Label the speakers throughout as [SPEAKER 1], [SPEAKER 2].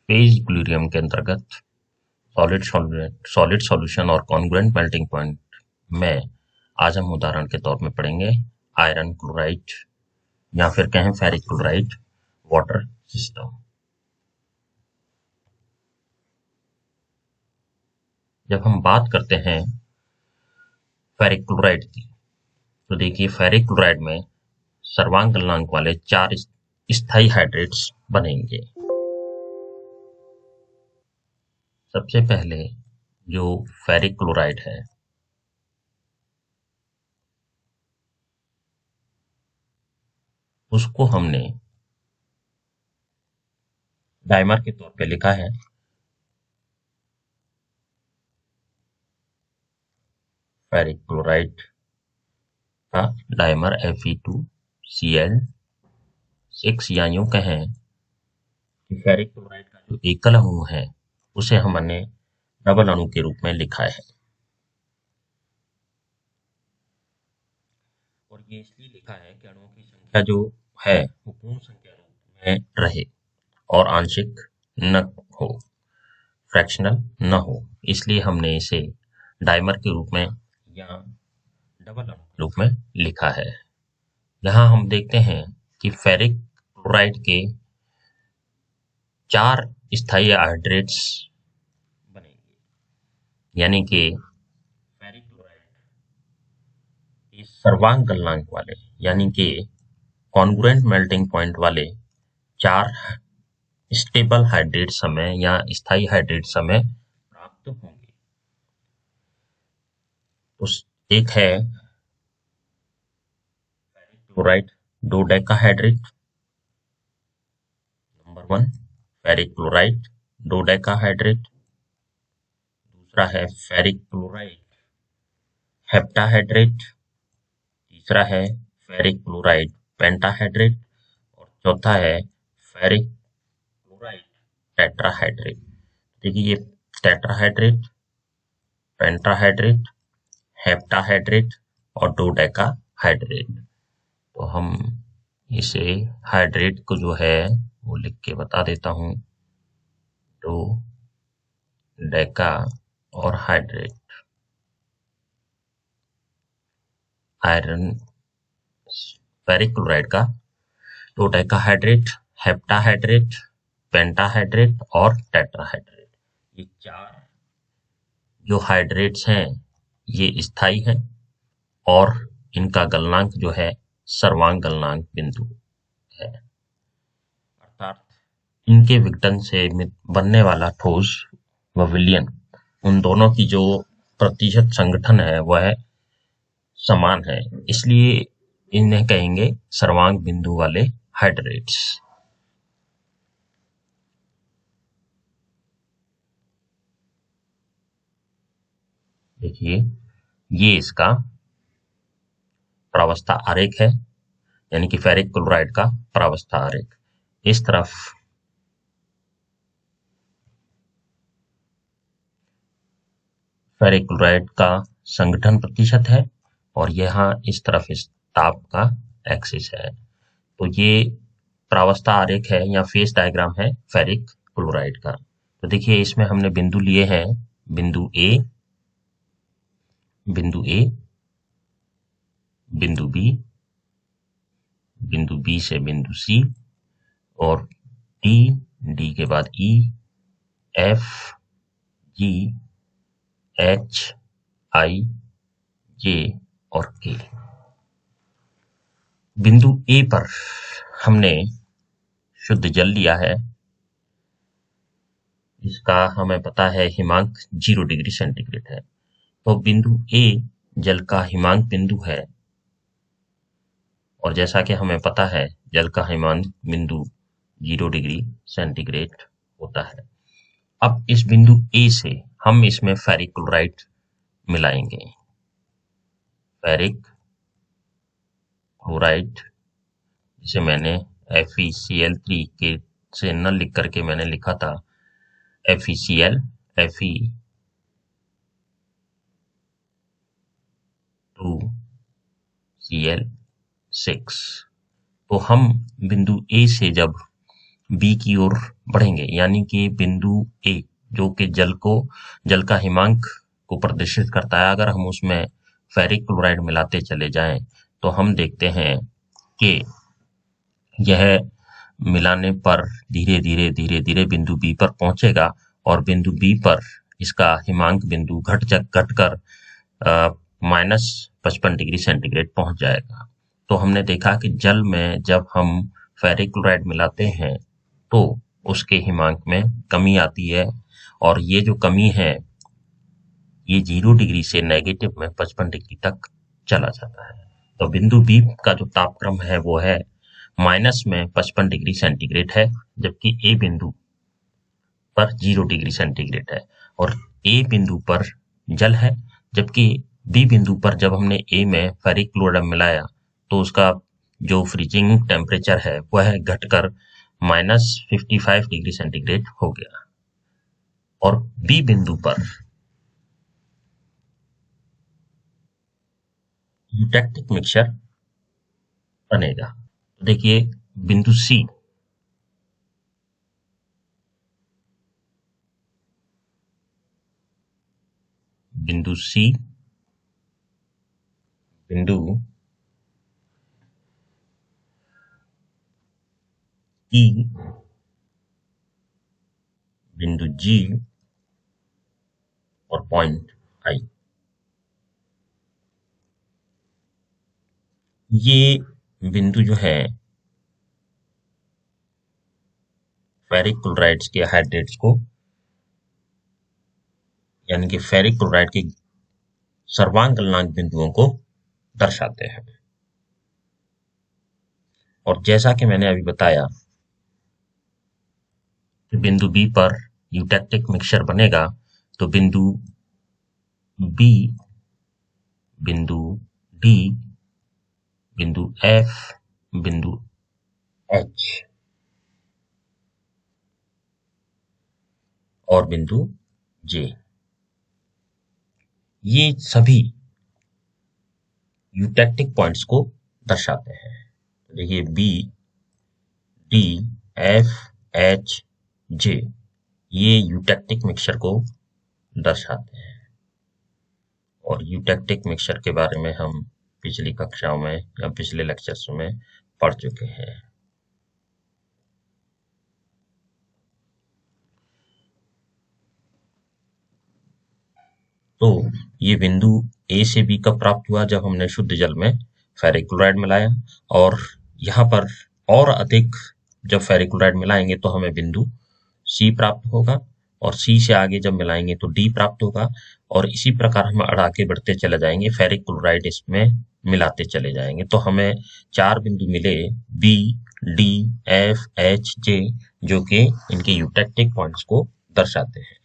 [SPEAKER 1] Phase equilibrium के अंतर्गत solid solution और कॉन्ग्रुएंट मेल्टिंग पॉइंट में आज हम उदाहरण के तौर में पढ़ेंगे आयरन क्लोराइड या फिर कहें फेरिक क्लोराइड वाटर सिस्टम। जब हम बात करते हैं फेरिक क्लोराइड की, तो देखिए फेरिक क्लोराइड में सर्वांग गलनांक वाले 4 स्थायी हाइड्रेट्स बनेंगे। सबसे पहले जो फेरिक क्लोराइड है उसको हमने डाइमर के तौर पे लिखा है फेरिक क्लोराइड का डाइमर Fe2Cl6, या यूं कहें कि फेरिक क्लोराइड का जो एकल अणु है उसे हमने डबल अणु के रूप में लिखा है। और ये इसलिए लिखा है कि अणुओं की संख्या जो है वो पूर्ण संख्या रूप में रहे और आंशिक न हो, फ्रैक्शनल न हो, इसलिए हमने इसे डाइमर के रूप में या डबल अणु के रूप में लिखा है। यहाँ हम देखते हैं कि फेरिक क्लोराइड के 4 स्थायी हाइड्रेट्स बनेंगे, यानी कि फेरिक क्लोराइड के सर्वांग गलनांक वाले यानी कि कॉन्ग्रुएंट मेल्टिंग पॉइंट वाले 4 स्टेबल हाइड्रेट समय या स्थायी हाइड्रेट समय प्राप्त होंगे। उस एक है ferric chloride dodecahydrate, number 1 ferric chloride dodecahydrate. दूसरा है फेरिक क्लोराइड हेप्टाहाइड्रेट। तीसरा है फेरिक क्लोराइड पेंटाहाइड्रेट और चौथा है फेरिक क्लोराइड टेट्राहाइड्रेट। देखिए ये टेट्राहाइड्रेट, पेंटाहाइड्रेट, हेप्टाहाइड्रेट और डोडेकाहाइड्रेट। तो हम इसे हाइड्रेट को जो है वो लिख के बता देता हूं, डोडेका और हाइड्रेट। आयरन फेरिक क्लोराइड का डोडेकाहाइड्रेट, हेप्टाहाइड्रेट, पेंटाहाइड्रेट और टेट्राहाइड्रेट, ये 4 जो हाइड्रेट्स हैं ये स्थायी हैं और इनका गलनांक जो है सर्वांग गलनांक बिंदु है, अर्थात इनके विघटन से बनने वाला ठोस व विलयन उन दोनों की जो प्रतिशत संगठन है वह समान है, इसलिए इन्हें कहेंगे सर्वांग बिंदु वाले हाइड्रेट्स। देखिए ये इसका प्रावस्था आरेख है, यानी कि फेरिक क्लोराइड का प्रावस्था आरेख। इस तरफ फेरिक क्लोराइड का संगठन प्रतिशत है और यहाँ इस तरफ इस ताप का एक्सिस है। तो ये प्रावस्था आरेख है या फेस डायग्राम है फेरिक क्लोराइड का। तो देखिए इसमें हमने बिंदु लिए हैं, बिंदु ए, बिंदु ए, बिंदु बी, बिंदु बी से बिंदु सी और डी, डी के बाद ई, एफ, जी, एच, आई, जे और के। बिंदु ए पर हमने शुद्ध जल लिया है, इसका हमें पता है हिमांक 0 डिग्री सेंटीग्रेड है। तो बिंदु ए जल का हिमांक बिंदु है और जैसा कि हमें पता है जल का हिमांक बिंदु 0 डिग्री सेंटीग्रेड होता है। अब इस बिंदु ए से हम इसमें फेरिक क्लोराइड मिलाएंगे। फेरिक क्लोराइड जिसे मैंने FeCl3 के से न लिख करके मैंने लिखा था FeCl, Fe2Cl6। तो हम बिंदु ए से जब बी की ओर बढ़ेंगे, यानी कि बिंदु ए जो कि जल का हिमांक को प्रदर्शित करता है, अगर हम उसमें फेरिक क्लोराइड मिलाते चले जाएं तो हम देखते हैं कि यह मिलाने पर धीरे धीरे धीरे धीरे बिंदु बी पर पहुंचेगा और बिंदु बी पर इसका हिमांक बिंदु घटकर -55 डिग्री सेंटीग्रेड पहुंच जाएगा। तो हमने देखा कि जल में जब हम फेरिक क्लोराइड मिलाते हैं तो उसके हिमांक में कमी आती है, और ये जो कमी है ये 0 डिग्री से नेगेटिव में 55 डिग्री तक चला जाता है। तो बिंदु बी का जो तापक्रम है वो है माइनस में 55 डिग्री सेंटीग्रेड है, जबकि ए बिंदु पर 0 डिग्री सेंटीग्रेड है, और ए बिंदु पर जल है, जबकि बी बिंदु पर जब हमने ए में फेरिक क्लोराइड मिलाया तो उसका जो फ्रीजिंग टेम्परेचर है वह घटकर -55 डिग्री सेंटीग्रेड हो गया, और बी बिंदु पर यूटेक्टिक मिक्सचर बनेगा। तो देखिए बिंदु सी, बिंदु सी, बिंदु ई, बिंदु जी और पॉइंट आई, ये बिंदु जो है फेरिक क्लोराइड्स के हाइड्रेट्स को, यानी कि फेरिक क्लोराइड के सर्वांग गलनांक बिंदुओं को दर्शाते हैं। और जैसा कि मैंने अभी बताया कि बिंदु बी पर यूटेक्टिक मिक्सचर बनेगा, तो बिंदु बी, बिंदु डी, बिंदु एफ, बिंदु एच और बिंदु जे, ये सभी यूटेक्टिक पॉइंट्स को दर्शाते हैं। देखिए बी, डी, एफ, एच, जे, ये यूटेक्टिक मिक्सचर को दर्शाते हैं। और यूटेक्टिक मिक्सचर के बारे में हम पिछली कक्षाओं में या पिछले लेक्चर्स में पढ़ चुके हैं। तो ये बिंदु ए से बी कब प्राप्त हुआ? जब हमने शुद्ध जल में फेरिक क्लोराइड मिलाया, और यहाँ पर और अधिक जब फेरिक क्लोराइड मिलाएंगे तो हमें बिंदु सी प्राप्त होगा, और सी से आगे जब मिलाएंगे तो डी प्राप्त होगा, और इसी प्रकार हम आगे बढ़ते चले जाएंगे, फेरिक क्लोराइड इसमें मिलाते चले जाएंगे तो हमें 4 बिंदु मिले, बी, डी, एफ, एच, जे, जो कि इनके यूटेक्टिक पॉइंट्स को दर्शाते हैं।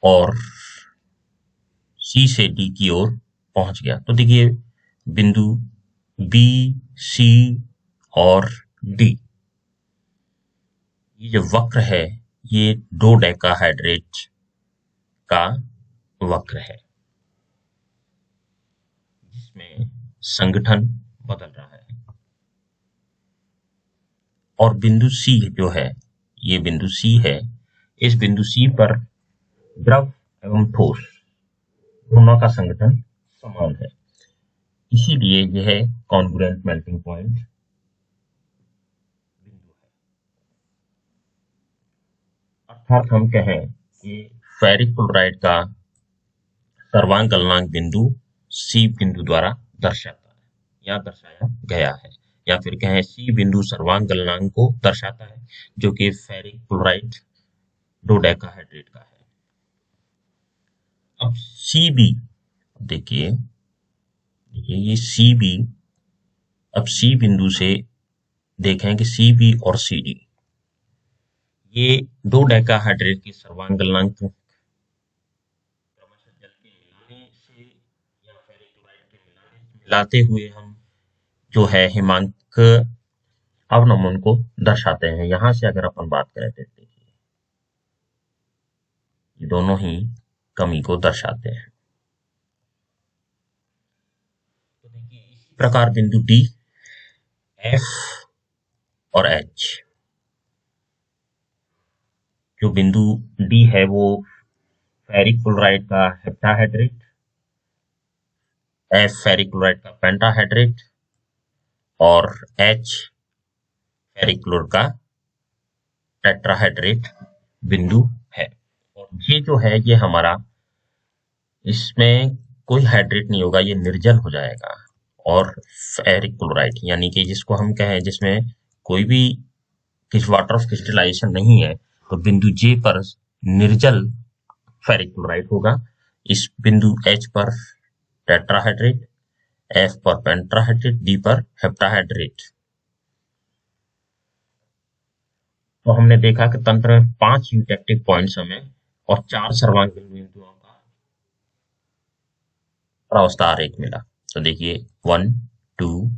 [SPEAKER 1] और सी से डी की ओर पहुंच गया। तो देखिए बिंदु बी, सी और डी, ये जो वक्र है ये डोडेकाहेड्रेट का वक्र है, जिसमें संगठन बदल रहा है। और बिंदु सी जो है, ये बिंदु सी है, इस बिंदु सी पर द्रव एवं ठोस दोनों का संगठन समान है, इसीलिए यह कॉन्ग्रुएंट मेल्टिंग पॉइंट बिंदु है। अर्थात हम कहें कि फेरिक क्लोराइड का सर्वांग गलनांक बिंदु सी बिंदु द्वारा दर्शाता है या दर्शाया गया है, या फिर कहें सी बिंदु सर्वांग गलनांक को दर्शाता है, जो कि फेरिक क्लोराइड डोडेकाहेड्रेट का है। अब सी बी देखिए, ये सी बी, अब सी बिंदु से देखें कि सी बी और सी डी ये दो डेकाहाइड्रेट की सर्वांग गलनांक क्रमशः जल के मिलाने से या फेरिक क्लोराइड के मिलाते हुए हम जो है हिमांक अवनमन को दर्शाते हैं। यहां से अगर अपन बात करें तो देखिए ये दोनों ही कमी को दर्शाते हैं। तो देखिए इसी प्रकार बिंदु डी, एफ और एच, जो बिंदु डी है वो फेरिक क्लोराइड का हेप्टाहाइड्रेट, एफ फेरिक क्लोराइड का पेंटाहाइड्रेट और एच फेरिक क्लोर का टेट्राहाइड्रेट बिंदु है। और ये जो है ये हमारा, इसमें कोई हाइड्रेट नहीं होगा, ये निर्जल हो जाएगा। और फेरिक क्लोराइड यानी कि जिसको हम कहें जिसमें कोई भी वाटर ऑफ क्रिस्टलाइजेशन नहीं है, तो बिंदु जे पर निर्जल फेरिक क्लोराइड होगा। इस बिंदु एच पर टेट्राहाइड्रेट, एफ पर पेंटाहाइड्रेट, डी पर हेप्टाहाइड्रेट। तो हमने देखा कि तंत्र में 5 यूटेक्टिक पॉइंट्स हमें और 4 सर्वांग बिंदुओं का प्रावस्था आरेख मिला। तो देखिए 1, 2,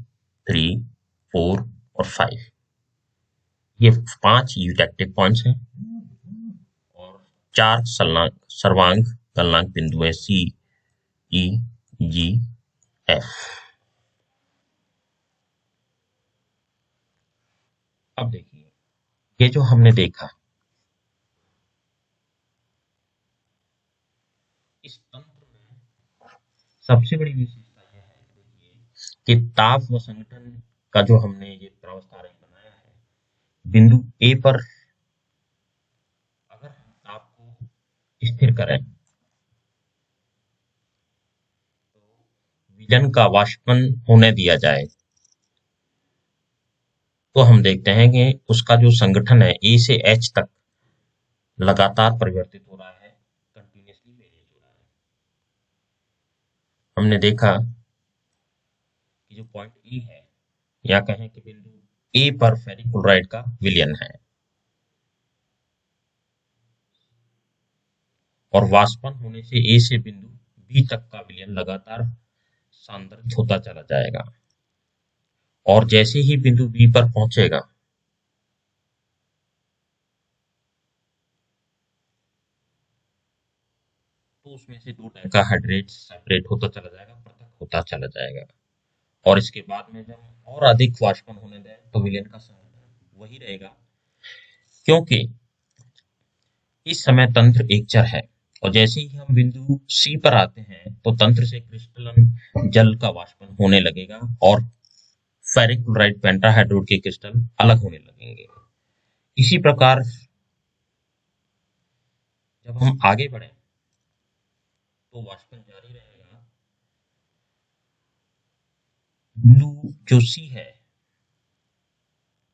[SPEAKER 1] 3, 4 और 5 ये 5 यूटेक्टिक पॉइंट्स हैं और 4 सर्वांग गलनांक बिंदु है सी, ई, जी, एफ। अब देखिए ये जो हमने देखा, इस तंत्र में सबसे बड़ी विशेषता यह है देखिए कि ताप व संगठन का जो हमने ये प्रावस्था आरेख बनाया है, बिंदु ए पर अगर हम ताप को स्थिर करें तो विलन का वाष्पन होने दिया जाए, तो हम देखते हैं कि उसका जो संगठन है ए से एच तक लगातार परिवर्तित हो रहा है, कंटिन्यूअसली वेरिएट हो रहा है। हमने देखा कि जो पॉइंट ई है या कहें कि बिंदु ए पर फेरिक क्लोराइड का विलयन है और वाष्पन होने से ए से बिंदु बी तक का विलयन लगातार सांद्रित होता चला जाएगा और जैसे ही बिंदु बी पर पहुंचेगा तो उसमें से 2 डेकाहाइड्रेट सेपरेट होता चला जाएगा, पृथक होता चला जाएगा। और इसके बाद में जब और अधिक वाष्पन होने दें तो विलयन का संगठन वही रहेगा, क्योंकि इस समय तंत्र एक चर है। और जैसे ही हम बिंदु सी पर आते हैं तो तंत्र से क्रिस्टलन जल का वाष्पन होने लगेगा और फेरिक क्लोराइड पेंटाहाइड्रेट के क्रिस्टल अलग होने लगेंगे। इसी प्रकार जब हम आगे बढ़े तो वाष्पन जारी रहेगा। बिंदु जो सी है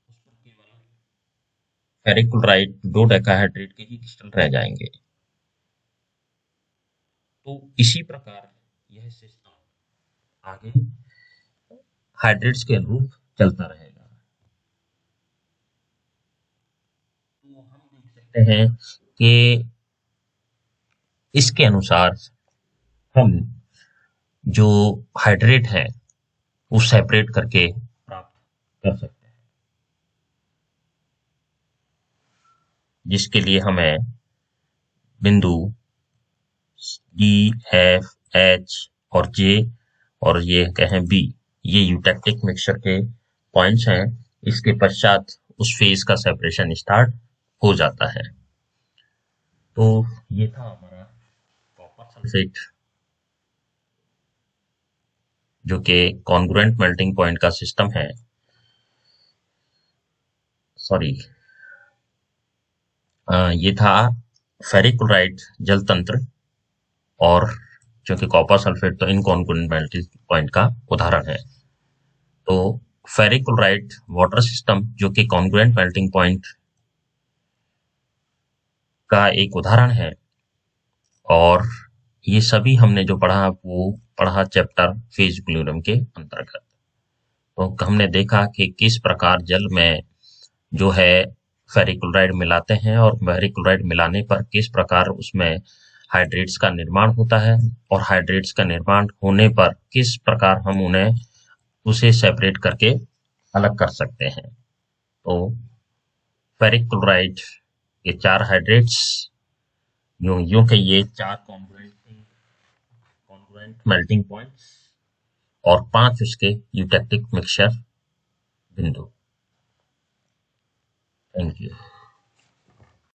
[SPEAKER 1] उस पर केवल फेरिक क्लोराइड 2 डेकाहाइड्रेट के ही क्रिस्टल रह जाएंगे। तो इसी प्रकार यह सिस्टम आगे हाइड्रेट्स के अनुरूप चलता रहेगा। तो हम देख सकते हैं कि इसके अनुसार हम जो हाइड्रेट है वो सेपरेट करके प्राप्त कर सकते हैं, जिसके लिए हमें बिंदु डी, एफ, एच और जे और ये कहें बी, ये यूटेक्टिक मिक्सचर के पॉइंट्स हैं। इसके पश्चात उस फेज का सेपरेशन स्टार्ट हो जाता है। तो ये था हमारा कॉपर सल्फेट जो कि कॉन्ग्रुएंट मेल्टिंग पॉइंट का सिस्टम है। सॉरी, ये था फेरिक क्लोराइड जल तंत्र और क्योंकि कॉपर सल्फेट तो इनकॉन्ग्रुएंट मेल्टिंग पॉइंट का उदाहरण है। तो फेरिक क्लोराइड वाटर सिस्टम जो कि कॉन्ग्रुएंट मेल्टिंग पॉइंट का एक उदाहरण है। और ये सभी हमने जो पढ़ा वो पढ़ा चैप्टर फेज इक्विलिब्रियम के अंतर्गत। तो हमने देखा कि किस प्रकार जल में जो है फेरिक क्लोराइड मिलाते हैं और फेरिक क्लोराइड मिलाने पर किस प्रकार उसमें हाइड्रेट्स का निर्माण होता है और हाइड्रेट्स का निर्माण होने पर किस प्रकार हम उन्हें उसे सेपरेट करके अलग कर सकते हैं। तो फेरिक क्लोराइड ये 4 हाइड्रेट्स यूं के ये 4 कॉन्ग्रुएंट मेल्टिंग पॉइंट्स और 5 उसके यूटेक्टिक मिक्सचर बिंदु। Thank you.